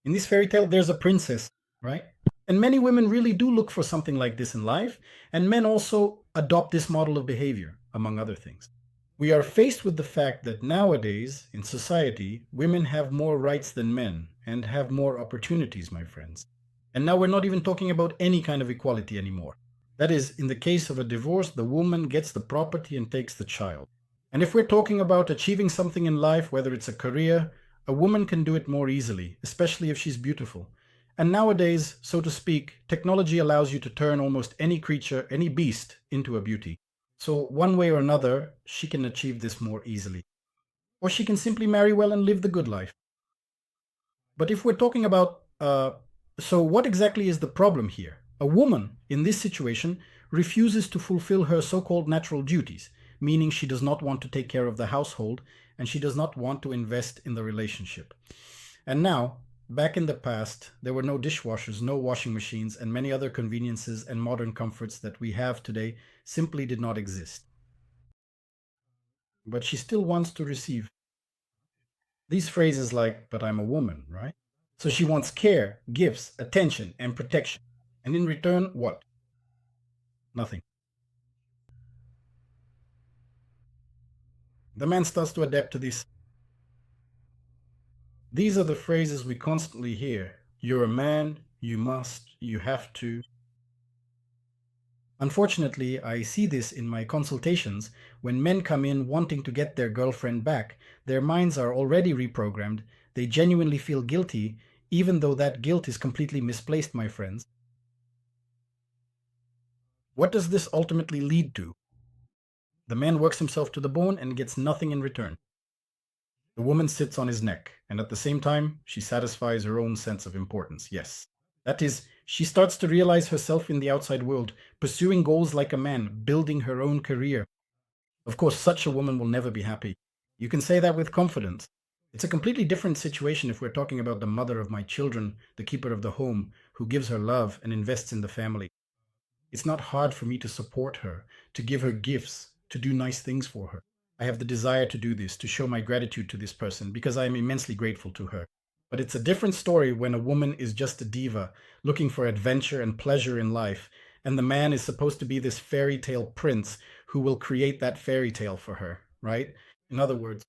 In this fairy tale, there's a princess, right? And many women really do look for something like this in life, and men also adopt this model of behavior, among other things. We are faced with the fact that nowadays, in society, women have more rights than men and have more opportunities, my friends. And now we're not even talking about any kind of equality anymore. That is, in the case of a divorce, the woman gets the property and takes the child. And if we're talking about achieving something in life, whether it's a career, a woman can do it more easily, especially if she's beautiful. And nowadays, so to speak, technology allows you to turn almost any creature, any beast, into a beauty. So, one way or another, she can achieve this more easily. Or she can simply marry well and live the good life. But if we're talking about, so what exactly is the problem here? A woman in this situation refuses to fulfill her so called natural duties, meaning she does not want to take care of the household and she does not want to invest in the relationship. And now, back in the past, there were no dishwashers, no washing machines, and many other conveniences and modern comforts that we have today simply did not exist. But she still wants to receive these phrases like, but I'm a woman, right? So she wants care, gifts, attention, and protection. And in return, what? Nothing. The man starts to adapt to this. These are the phrases we constantly hear. You're a man, you must, you have to. Unfortunately, I see this in my consultations when men come in wanting to get their girlfriend back. Their minds are already reprogrammed. They genuinely feel guilty, even though that guilt is completely misplaced, my friends. What does this ultimately lead to? The man works himself to the bone and gets nothing in return. The woman sits on his neck, and at the same time, she satisfies her own sense of importance. Yes. That is, she starts to realize herself in the outside world, pursuing goals like a man, building her own career. Of course, such a woman will never be happy. You can say that with confidence. It's a completely different situation if we're talking about the mother of my children, the keeper of the home, who gives her love and invests in the family. It's not hard for me to support her, to give her gifts, to do nice things for her. I have the desire to do this, to show my gratitude to this person, because I am immensely grateful to her. But it's a different story when a woman is just a diva, looking for adventure and pleasure in life, and the man is supposed to be this fairy tale prince who will create that fairy tale for her, right? In other words,